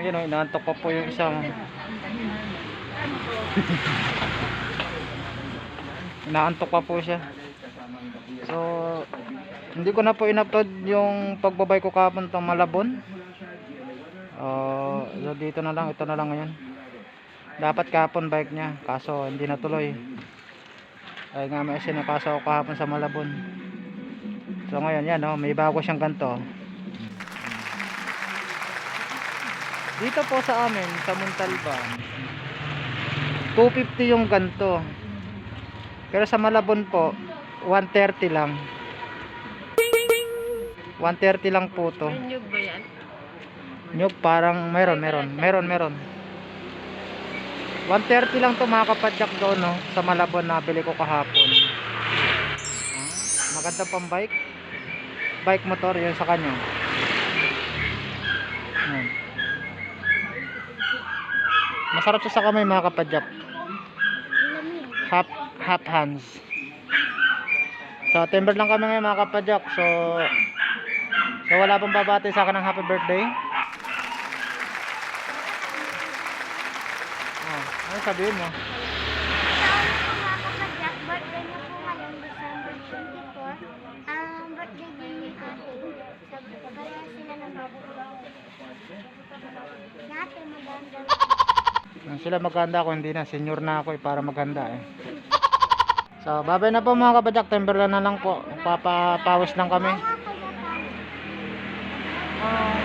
Ayun o, inaantok pa po yung isang inaantok pa po siya. So hindi ko na po in-upload yung pagbabay ko kahapon ng Malabon. So dito na lang, ito na lang ngayon. Dapat kahapon bike niya, kaso hindi natuloy. Ay nga may sinakaso ako kahapon sa Malabon. So ngayon yan oh, may bago siyang ganto. Dito po sa amin sa Montalban 250 yung ganto. Pero sa Malabon po 130 lang. 130 lang po to. May nyug ba yan? Nyug parang meron. 130 lang to mga kapadyak doon no, sa Malabon nabili ko kahapon. Maganda pang bike. Bike motor yun sa kanya. Masarap siya sa kamay mga kapadyak. Half hands. So timber lang kami ngayon mga kapadyak. So wala pang babati sa akin ng happy birthday. Ano sabihin mo? Birthday niya po ngayon, December 24. Ang birthday din ni ate. Kaya sila ng natin maganda. Sila maganda ako, hindi na. Senior na ako para maganda eh. So babay na po mga kapadyak. Timberland na lang po. Papapawis lang kami.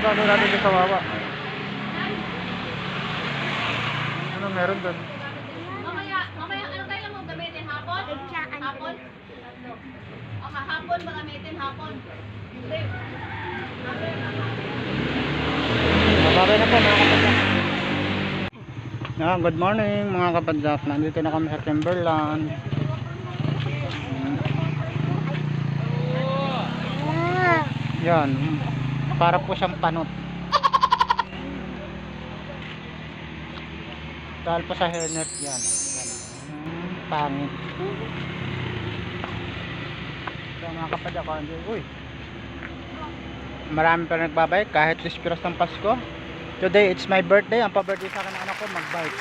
Gano'n natin sa kawawa. Ano meron doon? Mamaya, ano kailan mo gamitin? Hapon? Hapon? O hapon ba gamitin? Hapon? Hindi. Babay na po mga kapadyak. Good morning mga kapadyak. Nandito na kami sa Timberland. Yan. Para po siyang panot. Dahil po sa helmet yan. Pangit. So mga kapadyak, uy, marami pa nagbabike kahit lispiros ng Pasko. Today it's my birthday. Ang pa-birthday sa akin ng anak ko magbike.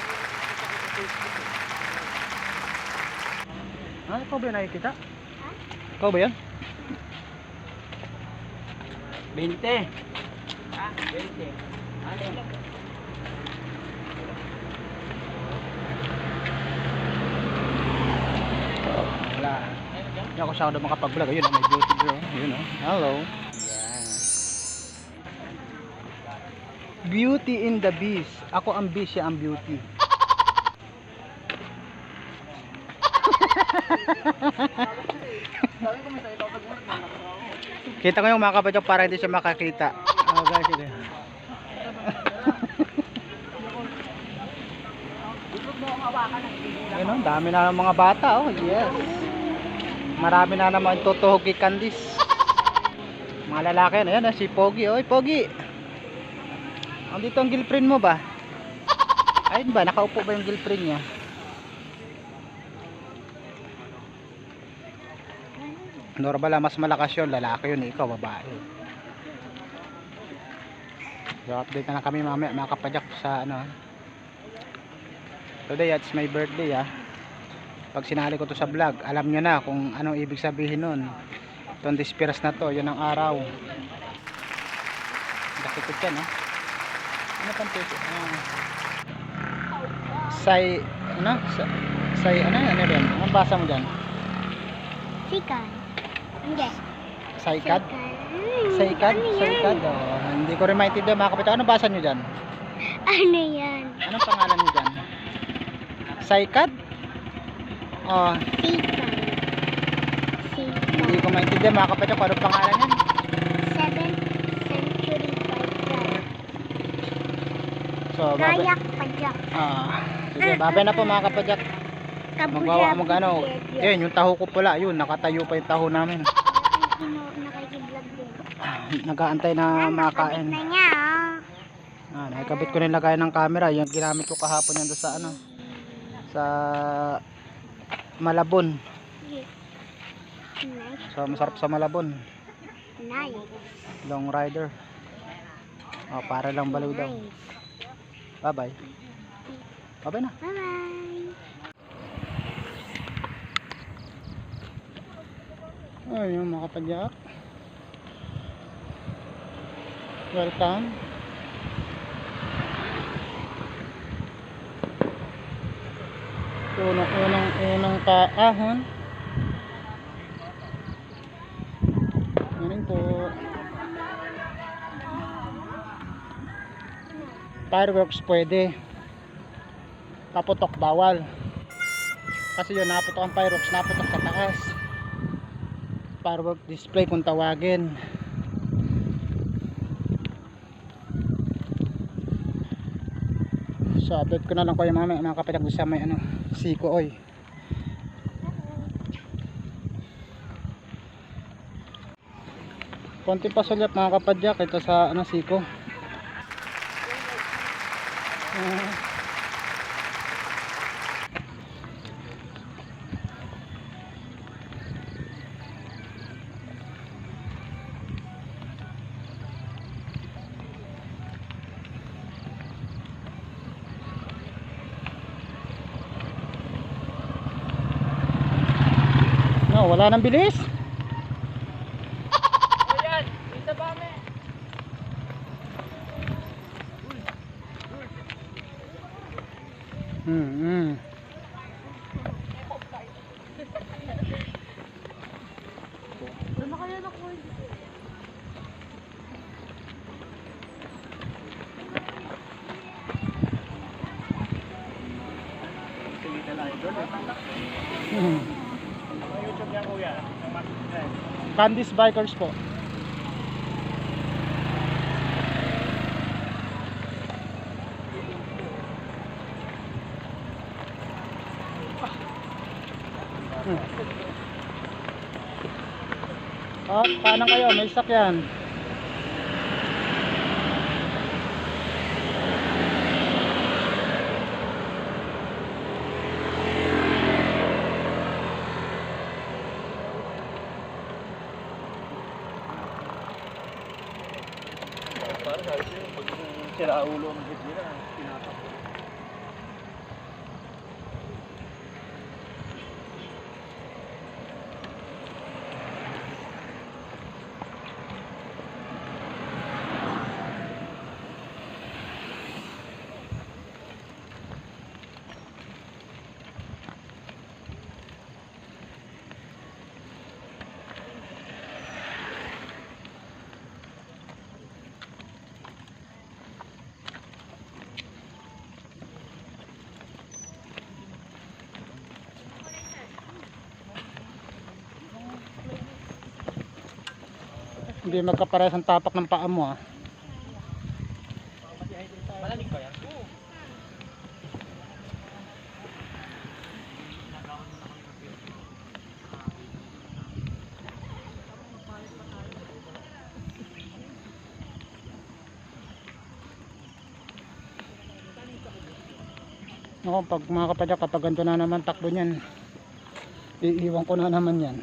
Ikaw ba yun nakikita? Ikaw ba yun? 20. 20. Wala. Hindi ako siya doon makapag-vlog. Ayun, may beauty bro. Ayun oh. Hello. Yeah. Beauty in the Beast. Ako ang beast, siya ang beauty. Kita ko yung mga kapadyak para hindi siya makakita. Guys, ito. Ayun, dami na ng mga bata oh. Yes. Marami na naman tutuhogi candies. Mga lalaki na yan, si Pogi. Oy, Pogi. Andito ang girlfriend mo ba? Ayun ba, nakaupo ba yung girlfriend niya? Normal, mas malakas yun, lalaki yun, ikaw babae. So update na kami mamaya mga kapadyak sa ano. Today it's my birthday Pag sinali ko to sa vlog, alam nyo na kung anong ibig sabihin nun. Itong dispiras na to, yun ang araw. Dakikot yan Ano pang tito? Say, ano? Say, ano rin? Anong basa mo dyan? Sikan. Hindi. Saykad? Saykad? Saykad? Hindi ko rin maintindihan mga kapatid. Ano basa nyo dyan? Ano yan? Anong pangalan nyo dyan? Saykad? Sikan. Hindi ko maintindihan mga kapatid. Anong pangalan yan? 7th century Padyak. So, babay. Kayak Padyak. Sige, babay na po mga kapadyak. Magwawa mag-ano. Yun, yung taho ko pala. Yun, nakatayo pa yung taho namin. Nakikiblog din. Nag-aantay na makain. Na niya Nakikabit ko na yung lagay ng camera. Yung ginamit ko kahapon yan doon sa ano. Sa Malabon. Nice. So, masarap sa Malabon. Nice. Long rider. Para lang baliw daw. Nice. Bye-bye. Bye-bye na. Bye-bye. Ayun mga kapadyak. Welcome. Unang kaahon. Ganun po. Fireworks pwede. Kaputok bawal. Kasi yun, naputok ang fireworks, naputok sa taas. Firework display kung tawagin. So update ko na lang kayo mamaya mga kapadyak sa may Siko oy. Konti pa sulyap mga kapadyak ito sa Siko. No, wala nang bilis. Ayan, dito ba me? Hmm. Ano kaya na ko? YouTube niya kuya, Candice Bikers po. Kanan kayo, may sakyan. sira ulo ang bigla, tinatakbo. Hindi magkaparehas ang tapak ng paa mo Malalig ba yan? Ako, pag mga kapadyak, kapag ganito na naman takbo niyan, iiwan ko na naman yan.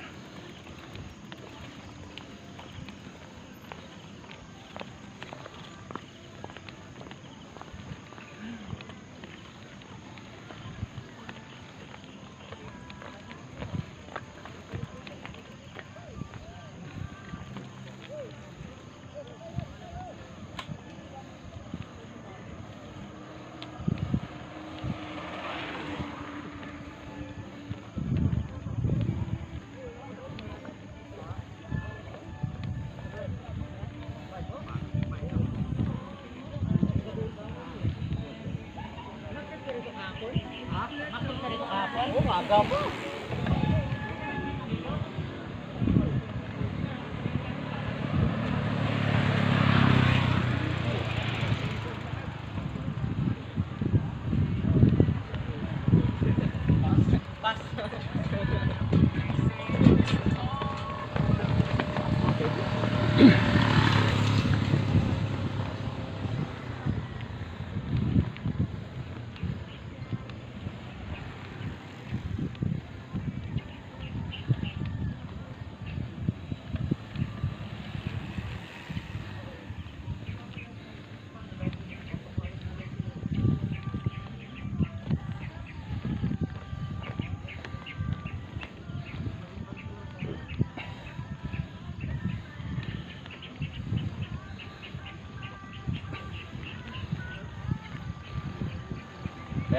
Oo, maaga po.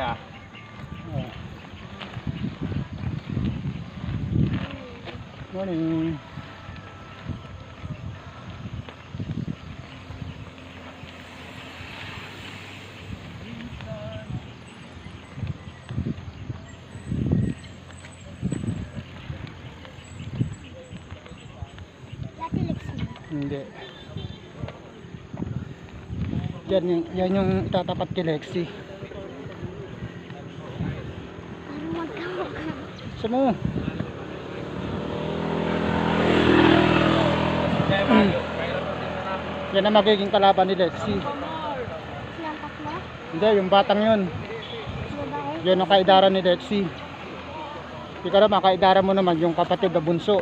Kuya. Oh. Morning. Dati Lexi. Hindi. Yan yung itatapat kay Lexi. Parang magkamukha. Gusto mo? Yan ang magiging kalaban ni Lexi. Silang tatlo. Hindi, yung batang yun. Babae. Yan ang kaidara ni Lexi. Ikaw naman, kaidara mo naman yung kapatid na bunso.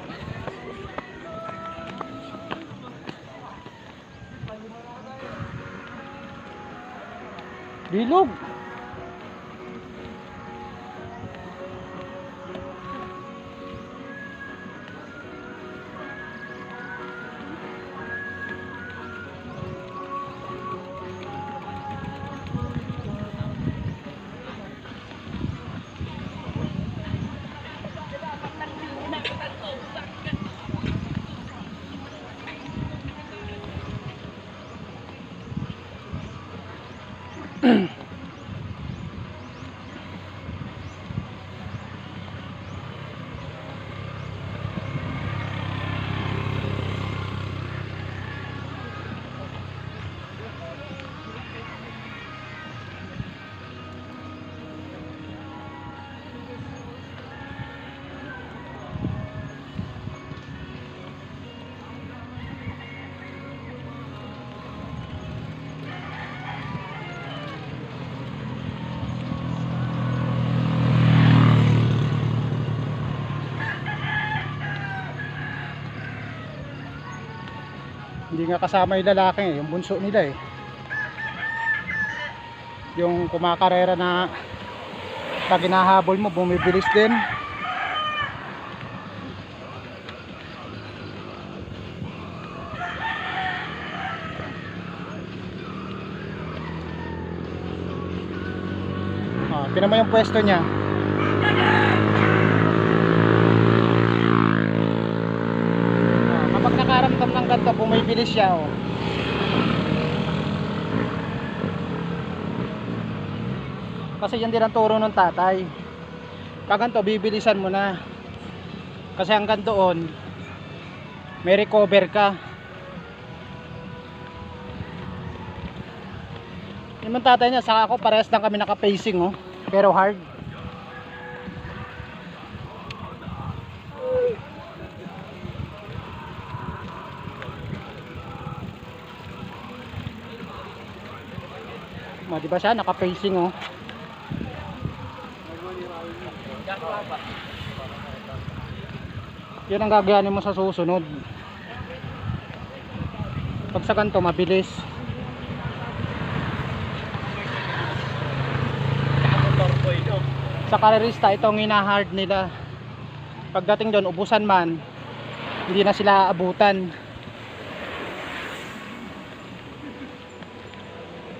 Bilog. Hindi nga kasama yung lalaki, yung bunso nila eh. Yung kumakarera na pag hinahabol mo, bumibilis din. Tinan mo yung pwesto niya. Kapag nakaramdam ng ganito, bumibilis siya oh. Kasi yan din ang turo ng tatay. Pag ganito, bibilisan mo na. Kasi hanggang doon may recover ka. Yung mga tatay niya, saka ako parehas lang kami naka-pacing oh. Pero hard. Di ba siya naka-pacing oh. Yan ang gagayanin mo sa susunod. Pag sa ganito mabilis. Sa karerista itong hina-hard nila. Pagdating doon ubusan man, hindi na sila aabutan.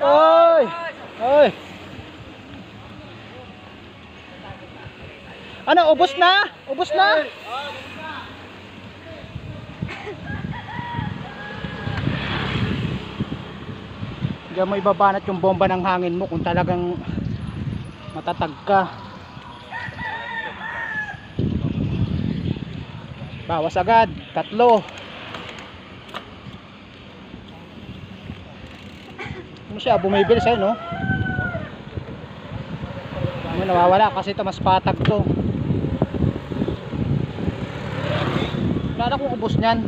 Oy! Oy! Ano, ubos na? Ubos na? Diyan mo ibabanat yung bomba ng hangin mo kung talagang matatag ka. Bawas agad, 3. Ano siya, bumibilis sa'yo no? Ano, nawawala kasi ito mas patag to. Wala na kung ubos nyan.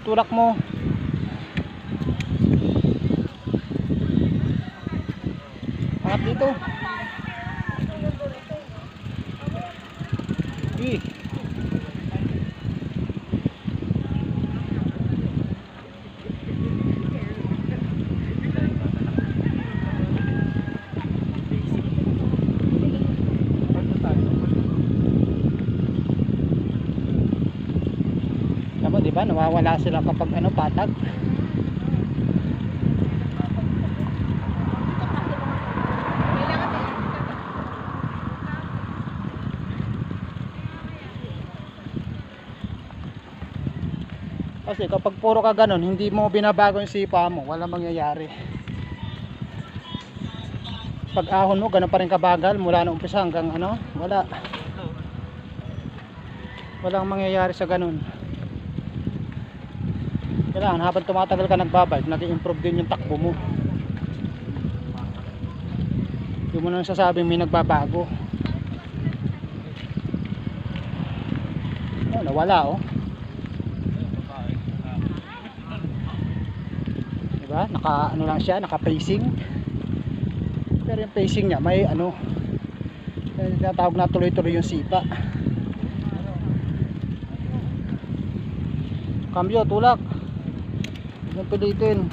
Tulak mo. Angat dito. Diba nawawala sila kapag ano patag. Kasi kapag puro ka ganun, hindi mo binabago yung sipa mo, walang mangyayari. Pag ahon mo, ganun pa rin kabagal mula nung umpisa hanggang ano, wala. Walang mangyayari sa ganun. Kailangan habang tumatagal ka nagbabike, nag-i-improve din yung takbo mo. Hindi mo nang sasabing may nagbabago. Oh, nawala oh. Diba? Naka ano lang siya, naka pacing. Pero yung pacing niya may ano, tinatawag na tuloy-tuloy yung sipa. Cambio, tulak. Huwag pilitin.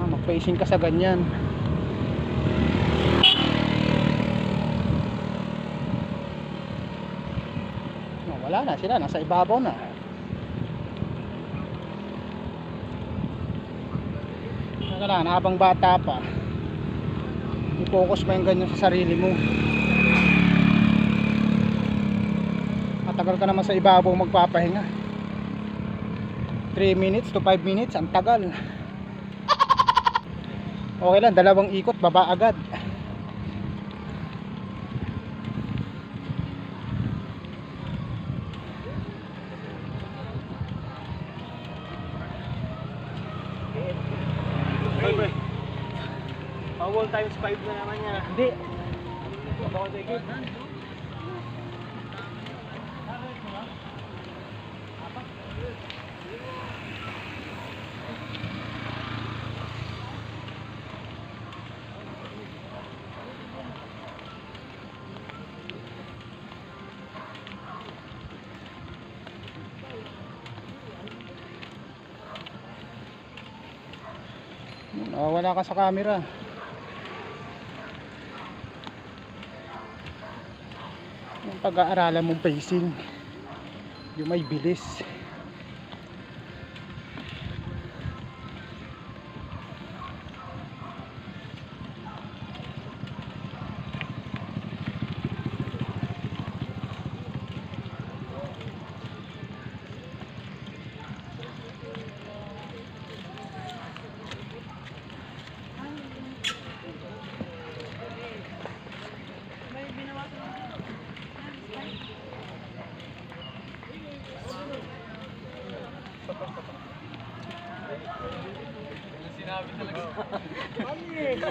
Mag-pacing ka sa ganyan. Wala na sila, nasa ibabaw na. Kailangan habang bata pa, i-focus mo yung ganyan sa sarili mo. Matagal ka naman sa ibabaw magpapahinga. 3 minutes to 5 minutes, ang tagal. Okay lang, 2 ikot, baba agad. Bawal times 5 na naman yan. Hindi. Bawal tayo. Wala ka sa camera. Yung pag-aaralan mong pacing, yung may bilis.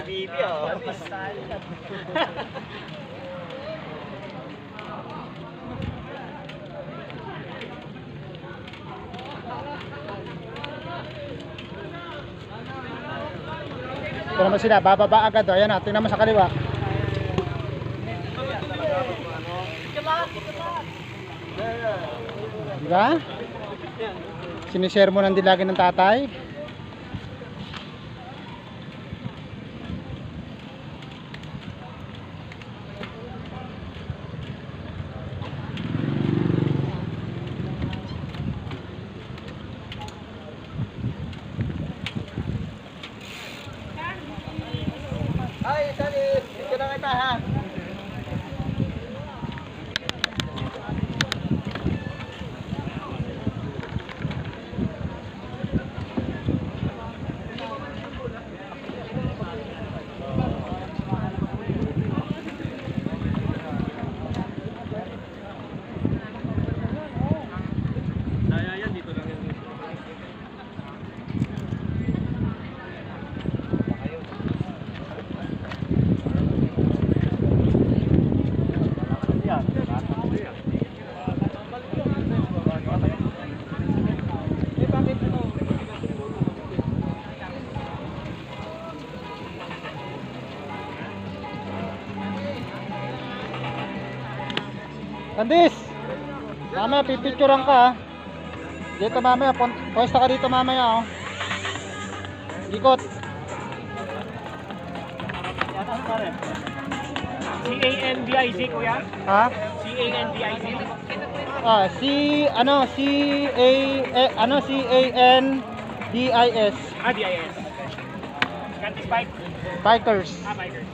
Bibi oh. Ito naman sila, bababa agad o. Ayan na, tingnan mo sa kaliwa. Diba? Sinishare mo ng dilagi ng tatay. Ay, Salit! Dito na kita ha! Yan, dito lang yan. Candice! Mamaya pipicturean ka ha. Dito mamaya, pwesta ka dito mamaya oh. Ikot. C-A-N-D-I-Z kuya? Ha? C-A-N-D-I-Z? Ah, C-A-N-D-I-S. Ah, D-I-S. Candice Bike? Bikers. Ah, Bikers.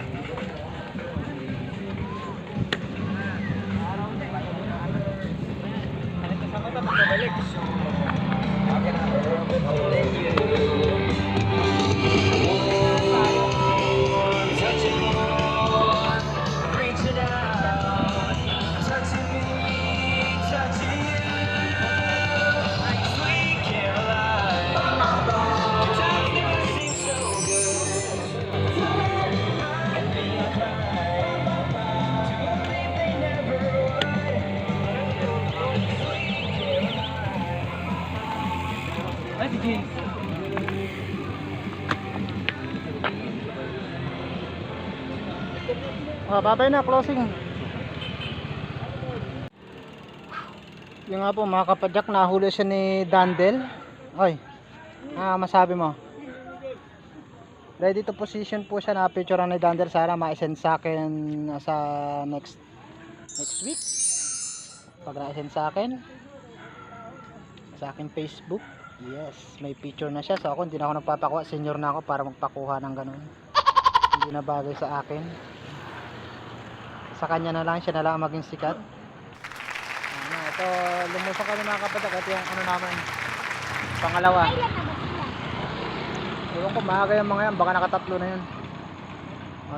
Ay, si Jin. Babay na, closing. Yung nga po mga kapadyak, nahuli siya ni Dandel. Oy, masabi mo? Ready to position po siya, na picture ni Dandel. Sana ma-send sa akin sa next week. Pag na-send sa akin Facebook. Yes, may picture na siya. So ako hindi na ako nagpapakuha, senior na ako para magpakuha ng ganun. Hindi na bagay sa akin. Sa kanya na lang, siya na lang maging sikat. Ito, lumusok kami mga kapatak. Ito yung ano naman, pangalawa. Ewan ko, maaga yung mga yan, baka nakatatlo na yun.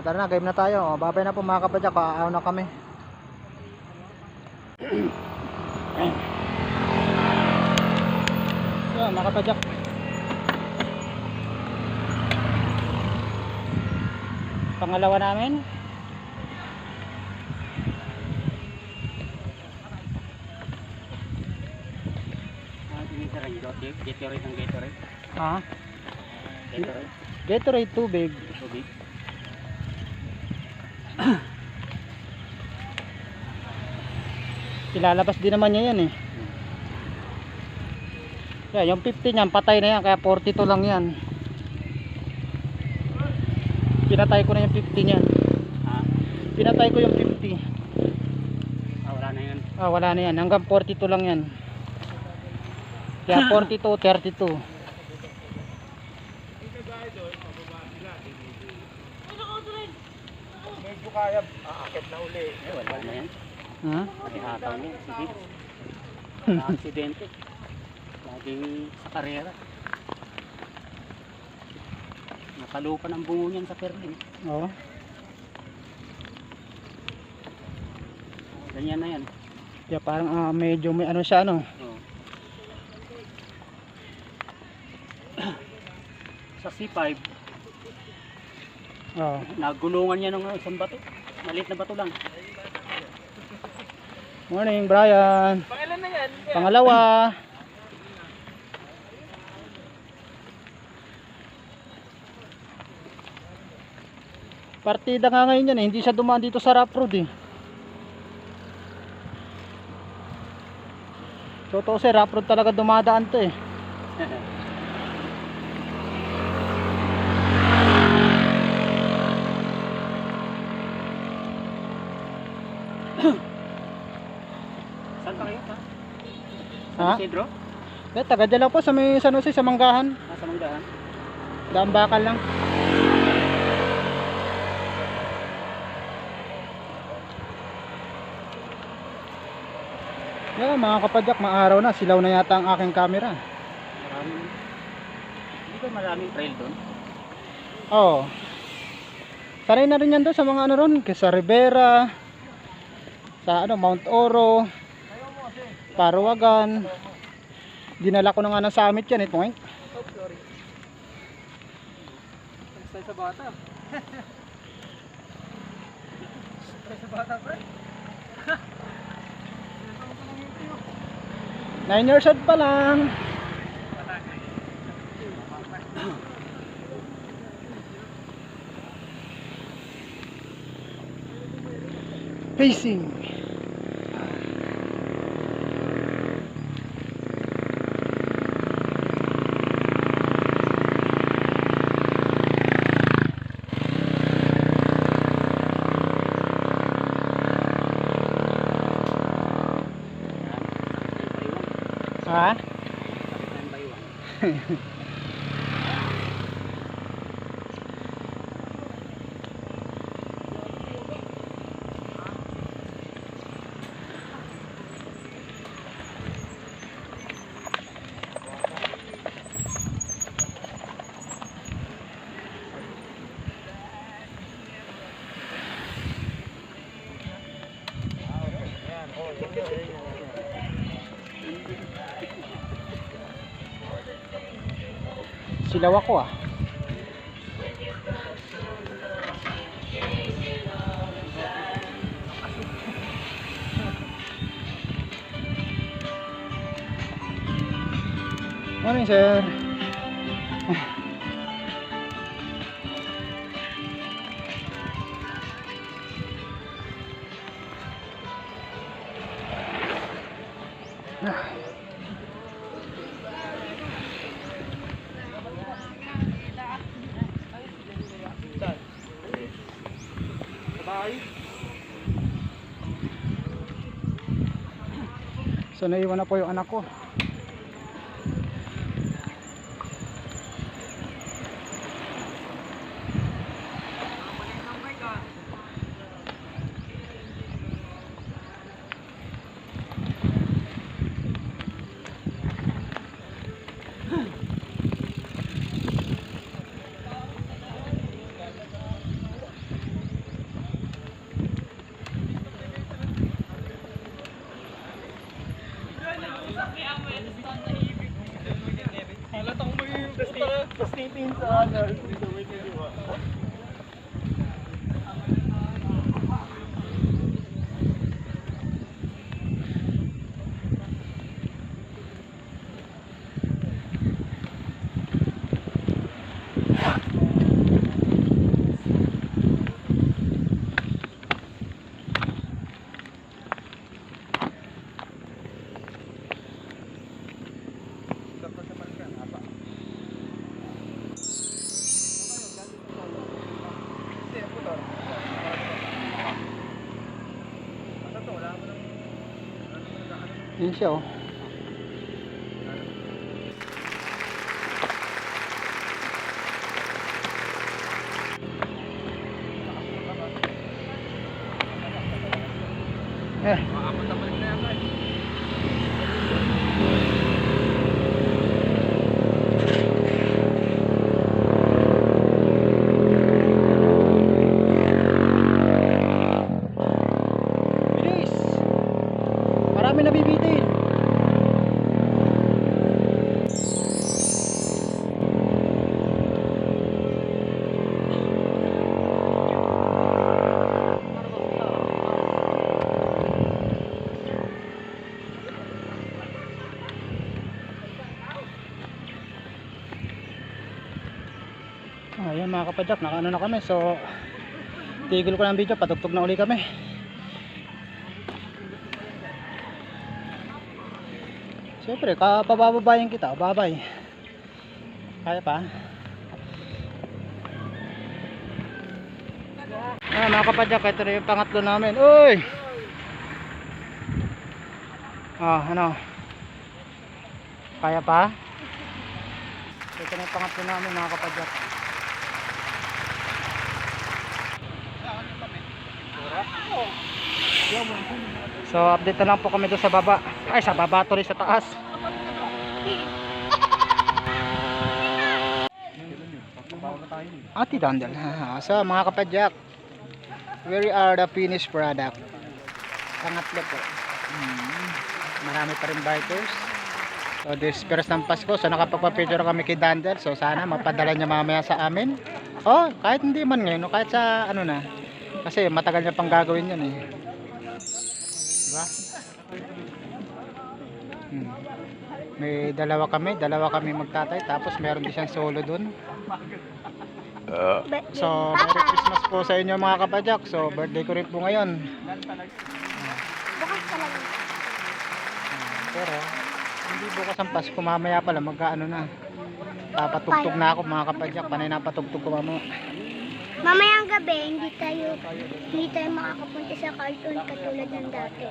Tara na, game na tayo. Babay na po mga kapatak, kaaw na kami. So mga kapatak, pangalawa namin. Gatorade ng Gatorade. Gatorade. Gatorade tubig. Tubig. Ilalabas din naman niya yan eh. Yeah, yung 50 niyan patay na yan, kaya 42 lang yan. Pinatay ko na yung 50 niyan. Pinatay ko yung 50. Wala na yan. Wala na yan, hanggang 42 lang yan. Kaya 42, 32. Medyo kaya aakit na uli. Wala na yan. Pati hataw niya. Sige. Na-aksidente. Laging sa karera. Nakalupan ang bungo niyan sa perlin. Oo. Ganyan na yan. Kaya parang medyo may ano siya, ano. Sa C5, nagulungan niya ng isang bato. Maliit na bato lang. Morning, Brian. Pangilan na yan? Pangalawa. Partida nga ngayon yan eh. Hindi siya dumaan dito sa rough road eh. So to si rough road talaga dumadaan to eh. Saan pa kayo? Ha? Sa Isidro? Taga-dala po sa may San Jose, sa Manggahan. Sa Manggahan? Daang bakal lang. Yeah, mga kapadyak, maaraw na. Silaw na yata ang aking camera. Maraming. Hindi ba maraming trail doon? Oo. Sanay na rin yan doon sa mga ano ron. Sa Rivera. Sa ano, Mount Oro. Parawagan. Dinala ko na nga ng summit yan. Ito ngayon. Oh, sorry. Stay sa bata. Stay sa bata, pre. 9 years old pa lang. Pacing. Ha? Silaw ako ah. Morning, sir. So naiwan na po yung anak ko. Yun siya oh. Bilis! Marami nabibitin. Ayan mga kapadyak, nakaano na kami. So tigil ko ng video, patugtog na uli kami. Siyempre, pabababayin kita, babay. Kaya pa? Mga kapadyak, ito na yung pangatlo namin. Uy! Ano? Kaya pa? Ito na yung pangatlo namin mga kapadyak. So update na lang po kami doon sa baba. Ay, sa baba to rin sa taas. Ati Dandel. So mga kapadyak, where are the finished product? Pangatlo po. Marami pa rin bikers. So this first ng Pasko, so nakapagpa-picture kami kay Dandel. So sana mapadala niya mamaya sa amin. Oh, kahit hindi man ngayon, kahit sa ano na. Kasi matagal niya pang gagawin yan eh. Diba? May dalawa kami magtatay. Tapos meron din siyang solo dun. So Merry Christmas po sa inyo mga kapadyak. So birthday ko rin po ngayon. Bukas talaga. Pero hindi bukas ang Pasko, mamaya pala magkaano na. Papatugtog na ako mga kapadyak. Panay na patugtog ko mamaya. Mamayang gabi, hindi tayo makakapunta sa cartoon katulad ng dati.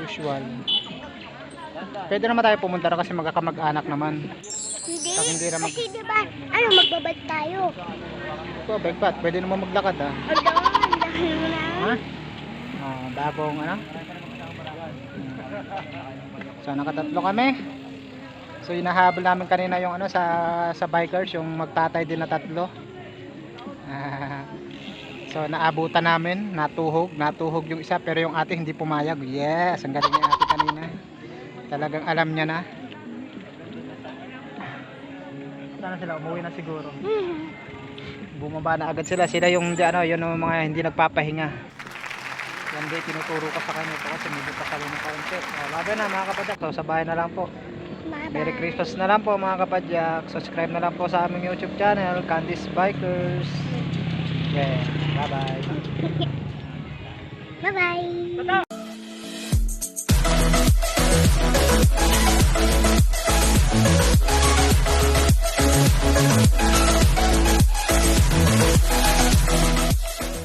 Usual. Pwede naman tayo pumunta na kasi magkakamag-anak naman. Hindi, kasi diba, magbabad tayo. Bagpat, pwede naman maglakad ah. Dahil mo na. Ha? Bagong ano? So nakatatlo kami. So hinahabol namin kanina yung ano sa bikers, yung magtatay din na tatlo. So naabutan namin, natuhog yung isa pero yung ate hindi pumayag. Yes, ang galing ni ate kanina. Talagang alam niya na. Sana sila umuwi na siguro. Bumaba na agad sila. Sila yung yun yung mga hindi nagpapahinga. Yan din tinuturo ko sa kanya po kasi medyo pasalo ng kaunti. Bago na mga kapadyak. So sa bahay na lang po. Merry Christmas na lang po mga kapadyak. Subscribe na lang po sa aming YouTube channel, Candice Bikers. Yeah, bye bye. Bye-bye.